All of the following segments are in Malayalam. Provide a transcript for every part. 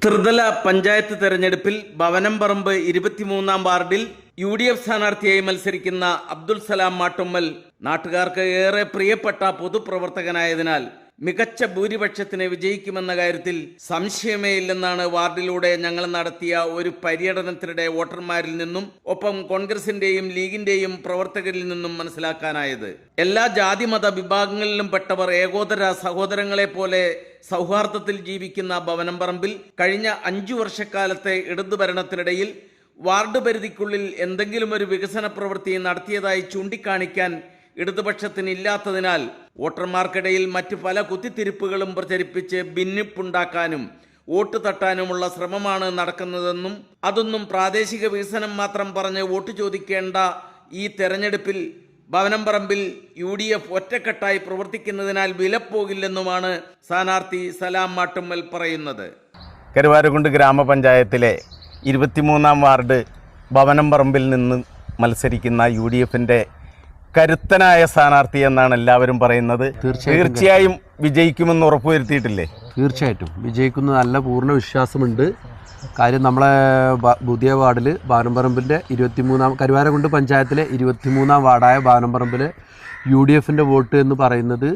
ത്രിതല പഞ്ചായത്ത് തെരഞ്ഞെടുപ്പിൽ ഭവനംപറമ്പ് 23-ാം വാർഡിൽ UDF സ്ഥാനാർത്ഥിയായി മത്സരിക്കുന്ന അബ്ദുൽ സലാം മാട്ടുമ്മൽ നാട്ടുകാർക്ക് ഏറെ പ്രിയപ്പെട്ട പൊതുപ്രവർത്തകനായതിനാൽ മികച്ച ഭൂരിപക്ഷത്തിന് വിജയിക്കുമെന്ന കാര്യത്തിൽ സംശയമേ ഇല്ലെന്നാണ് വാർഡിലൂടെ ഞങ്ങൾ നടത്തിയ ഒരു പര്യടനത്തിനിടെ വോട്ടർമാരിൽ നിന്നും ഒപ്പം കോൺഗ്രസിന്റെയും ലീഗിന്റെയും പ്രവർത്തകരിൽ നിന്നും മനസ്സിലാക്കാനായത്. എല്ലാ ജാതിമത വിഭാഗങ്ങളിലും പെട്ടവർ ഏകോദര സഹോദരങ്ങളെ പോലെ സൗഹാർദ്ദത്തിൽ ജീവിക്കുന്ന ഭവനംപറമ്പിൽ കഴിഞ്ഞ 5 വർഷക്കാലത്തെ ഇടതുഭരണത്തിനിടയിൽ വാർഡ് പരിധിക്കുള്ളിൽ എന്തെങ്കിലും ഒരു വികസന പ്രവൃത്തി നടത്തിയതായി ചൂണ്ടിക്കാണിക്കാൻ ഇടതുപക്ഷത്തിന് ഇല്ലാത്തതിനാൽ വോട്ടർമാർക്കിടയിൽ മറ്റു പല കുത്തിത്തിരിപ്പുകളും പ്രചരിപ്പിച്ച് ഭിന്നിപ്പുണ്ടാക്കാനും വോട്ട് തട്ടാനുമുള്ള ശ്രമമാണ് നടക്കുന്നതെന്നും അതൊന്നും പ്രാദേശിക വികസനം മാത്രം പറഞ്ഞ് വോട്ട് ചോദിക്കേണ്ട ഈ തെരഞ്ഞെടുപ്പിൽ ഭവനംപറമ്പിൽ UDF ഒറ്റക്കെട്ടായി പ്രവർത്തിക്കുന്നതിനാൽ വിലപ്പോകില്ലെന്നുമാണ് സ്ഥാനാർത്ഥി സലാം മാട്ടുമ്മൽ പറയുന്നത്. കരുവാരക്കുണ്ട് ഗ്രാമപഞ്ചായത്തിലെ 23-ാം വാർഡ് ഭവനംപറമ്പിൽ നിന്ന് മത്സരിക്കുന്ന UDFന്റെ കരുത്തനായ സ്ഥാനാർത്ഥി എന്നാണ് എല്ലാവരും പറയുന്നത്. തീർച്ചയായും വിജയിക്കുമെന്ന് ഉറപ്പുവരുത്തിയിട്ടില്ലേ? തീർച്ചയായിട്ടും വിജയിക്കുന്ന നല്ല പൂർണ്ണ വിശ്വാസമുണ്ട്. കാര്യം നമ്മളെ പുതിയ വാർഡിൽ ഭവനംപറമ്പിൻ്റെ 23-ാം കരുവാരക്കുണ്ട് പഞ്ചായത്തിലെ 23-ാം വാർഡായ ഭവനംപറമ്പിൽ UDFന്റെ വോട്ട് എന്ന് പറയുന്നത്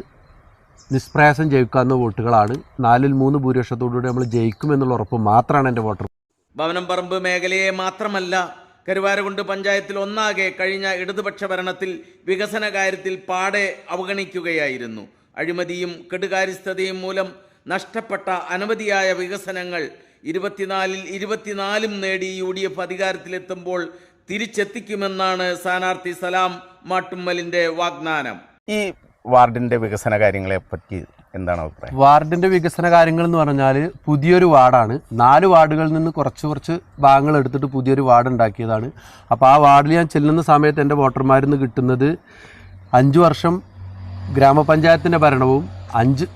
നിഷ്പ്രയാസം ജയിക്കാവുന്ന വോട്ടുകളാണ്. 4-3 ഭൂരിപക്ഷത്തോടുകൂടി നമ്മൾ ജയിക്കുമെന്നുള്ള ഉറപ്പ് മാത്രമാണ് എൻ്റെ വോട്ടർ. ഭവനംപറമ്പ് മേഖലയെ മാത്രമല്ല കരുവാരക്കുണ്ട് പഞ്ചായത്തിൽ ഒന്നാകെ കഴിഞ്ഞ ഇടതുപക്ഷ ഭരണത്തിൽ വികസന കാര്യത്തിൽ പാടെ അവഗണിക്കുകയായിരുന്നു. അഴിമതിയും കെടുകാര്യസ്ഥതയും മൂലം നഷ്ടപ്പെട്ട അനവധിയായ വികസനങ്ങൾ 24-ൽ നേടി UDF അധികാരത്തിലെത്തുമ്പോൾ തിരിച്ചെത്തിക്കുമെന്നാണ് സ്ഥാനാർത്ഥി സലാം മാട്ടുമ്മലിന്റെ വാഗ്ദാനം. ഈ വാർഡിന്റെ വികസന കാര്യങ്ങളെ പറ്റി എന്താണ് അഭിപ്രായം? വാർഡിൻ്റെ വികസന കാര്യങ്ങൾ എന്ന് പറഞ്ഞാൽ പുതിയൊരു വാർഡാണ്. 4 വാർഡുകളിൽ നിന്ന് കുറച്ച് ഭാഗങ്ങൾ എടുത്തിട്ട് പുതിയൊരു വാർഡ് ഉണ്ടാക്കിയതാണ്. അപ്പോൾ ആ വാർഡിൽ ഞാൻ ചെല്ലുന്ന സമയത്ത് എൻ്റെ വോട്ടർമാരിൽ നിന്ന് കിട്ടുന്നത് 5 വർഷം ഗ്രാമപഞ്ചായത്തിൻ്റെ ഭരണവും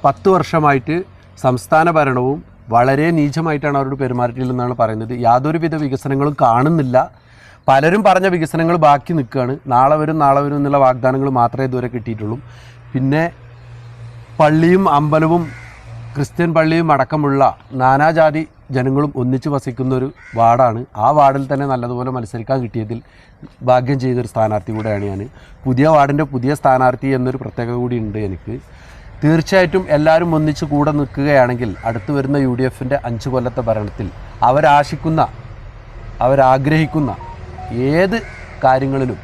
10 വർഷമായിട്ട് സംസ്ഥാന ഭരണവും വളരെ നീചമായിട്ടാണ് അവരോട് പെരുമാറിയില്ലെന്നാണ് പറയുന്നത്. യാതൊരുവിധ വികസനങ്ങളും കാണുന്നില്ല. പലരും പറഞ്ഞ വികസനങ്ങൾ ബാക്കി നിൽക്കുകയാണ്. നാളെ വരും എന്നുള്ള വാഗ്ദാനങ്ങൾ മാത്രമേ ഇതുവരെ കിട്ടിയിട്ടുള്ളൂ. പിന്നെ പള്ളിയും അമ്പലവും ക്രിസ്ത്യൻ പള്ളിയും അടക്കമുള്ള നാനാജാതി ജനങ്ങളും ഒന്നിച്ച് വസിക്കുന്ന ഒരു വാർഡാണ്. ആ വാർഡിൽ തന്നെ നല്ലതുപോലെ മത്സരിക്കാൻ കിട്ടിയതിൽ ഭാഗ്യം ചെയ്തൊരു സ്ഥാനാർത്ഥി കൂടെയാണ് ഞാൻ. പുതിയ വാർഡിൻ്റെ പുതിയ സ്ഥാനാർത്ഥി എന്നൊരു പ്രത്യേകത കൂടി ഉണ്ട് എനിക്ക്. തീർച്ചയായിട്ടും എല്ലാവരും ഒന്നിച്ച് കൂടെ നിൽക്കുകയാണെങ്കിൽ അടുത്ത് വരുന്ന UDFന്റെ 5 കൊല്ലത്തെ ഭരണത്തിൽ അവരാഗ്രഹിക്കുന്ന ഏത് കാര്യങ്ങളിലും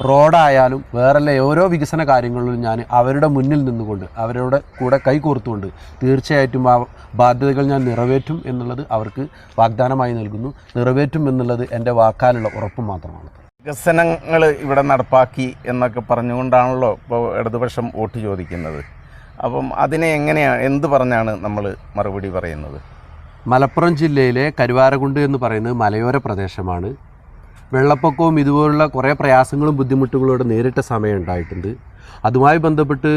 റോഡായാലും വേറെല്ല ഓരോ വികസന കാര്യങ്ങളിലും ഞാൻ അവരുടെ മുന്നിൽ നിന്നുകൊണ്ട് അവരുടെ കൂടെ കൈകോർത്തുകൊണ്ട് തീർച്ചയായിട്ടും ആ ബാധ്യതകൾ ഞാൻ നിറവേറ്റും എന്നുള്ളത് അവർക്ക് വാഗ്ദാനമായി നൽകുന്നു. നിറവേറ്റും എന്നുള്ളത് എൻ്റെ വാക്കാലുള്ള ഉറപ്പ് മാത്രമാണ്. വികസനങ്ങൾ ഇവിടെ നടപ്പാക്കി എന്നൊക്കെ പറഞ്ഞുകൊണ്ടാണല്ലോ ഇപ്പോൾ ഇടതുപക്ഷം വോട്ട് ചോദിക്കുന്നത്. അപ്പം അതിനെ എന്ത് പറഞ്ഞാണ് നമ്മൾ മറുപടി പറയുന്നത്? മലപ്പുറം ജില്ലയിലെ കരുവാരക്കുണ്ട് എന്ന് പറയുന്നത് മലയോര പ്രദേശമാണ്. വെള്ളപ്പൊക്കവും ഇതുപോലുള്ള കുറേ പ്രയാസങ്ങളും ബുദ്ധിമുട്ടുകളും ഇവിടെ നേരിട്ട സമയം ഉണ്ടായിട്ടുണ്ട്. അതുമായി ബന്ധപ്പെട്ട്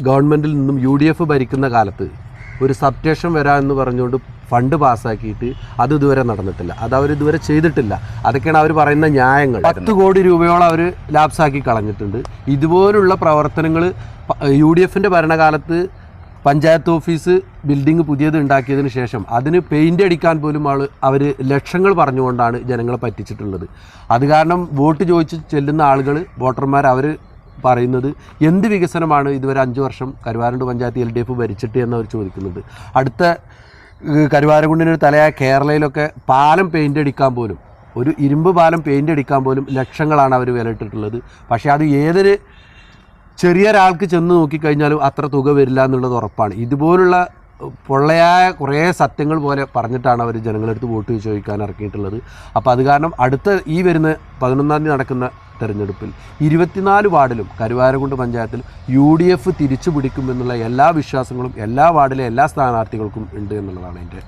ഗവൺമെൻറ്റിൽ നിന്നും UDF ഭരിക്കുന്ന കാലത്ത് ഒരു സബ്സ്റ്റേഷൻ വരാമെന്ന് പറഞ്ഞുകൊണ്ട് ഫണ്ട് പാസ്സാക്കിയിട്ട് അത് ഇതുവരെ നടന്നിട്ടില്ല. അത് അവരിതുവരെ ചെയ്തിട്ടില്ല. അതൊക്കെയാണ് അവർ പറയുന്ന ന്യായങ്ങൾ. 10 കോടി രൂപയോളം അവർ ലാപ്സാക്കി കളഞ്ഞിട്ടുണ്ട്. ഇതുപോലുള്ള പ്രവർത്തനങ്ങൾ UDFന്റെ ഭരണകാലത്ത് പഞ്ചായത്ത് ഓഫീസ് ബിൽഡിംഗ് പുതിയത് ഉണ്ടാക്കിയതിന് ശേഷം അതിന് പെയിൻ്റ് അടിക്കാൻ പോലും അവർ ലക്ഷങ്ങൾ പറഞ്ഞുകൊണ്ടാണ് ജനങ്ങളെ പറ്റിച്ചിട്ടുള്ളത്. അത് കാരണം വോട്ട് ചോദിച്ച് ചെല്ലുന്ന ആളുകൾ വോട്ടർമാർ അവർ പറയുന്നത് എന്ത് വികസനമാണ് ഇതുവരെ 5 വർഷം കരുവാരക്കുണ്ട് പഞ്ചായത്ത് LDF ഭരിച്ചിട്ട് എന്നവർ ചോദിക്കുന്നത്. അടുത്ത കരുവാരക്കുണ്ടിനൊരു തലയായ കേരളയിലൊക്കെ പാലം പെയിൻ്റ് അടിക്കാൻ പോലും ഒരു ഇരുമ്പ് പാലം പെയിൻ്റ് അടിക്കാൻ പോലും ലക്ഷങ്ങളാണ് അവർ വിലയിട്ടിട്ടുള്ളത്. പക്ഷേ അത് ഏതൊരു ചെറിയൊരാൾക്ക് ചെന്ന് നോക്കിക്കഴിഞ്ഞാലും അത്ര തുക വരില്ല എന്നുള്ളത് ഉറപ്പാണ്. ഇതുപോലുള്ള പൊള്ളയായ കുറേ സത്യങ്ങൾ പോലെ പറഞ്ഞിട്ടാണ് അവർ ജനങ്ങളെടുത്ത് വോട്ട് ചോദിക്കാൻ ഇറക്കിയിട്ടുള്ളത്. അപ്പോൾ അത് കാരണം ഈ വരുന്ന 11-ാം തീയതി നടക്കുന്ന തെരഞ്ഞെടുപ്പിൽ 24 വാർഡിലും കരുവാരക്കുണ്ട് പഞ്ചായത്തിൽ UDF തിരിച്ചു പിടിക്കുമെന്നുള്ള എല്ലാ വിശ്വാസങ്ങളും എല്ലാ വാർഡിലെ എല്ലാ സ്ഥാനാർത്ഥികൾക്കും ഉണ്ട് എന്നുള്ളതാണ് എൻ്റെ.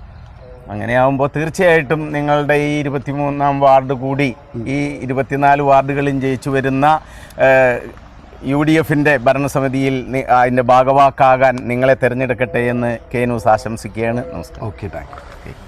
അങ്ങനെയാവുമ്പോൾ തീർച്ചയായിട്ടും നിങ്ങളുടെ ഈ 23-ാം വാർഡ് കൂടി ഈ 24 വാർഡുകളിൽ ജയിച്ചു വരുന്ന UDFന്റെ ഭരണസമിതിയിൽ അതിൻ്റെ ഭാഗവാക്കാകാൻ നിങ്ങളെ തിരഞ്ഞെടുക്കട്ടെ എന്ന് KNews ആശംസിക്കുകയാണ്. നമസ്കാരം. Okay, thank you.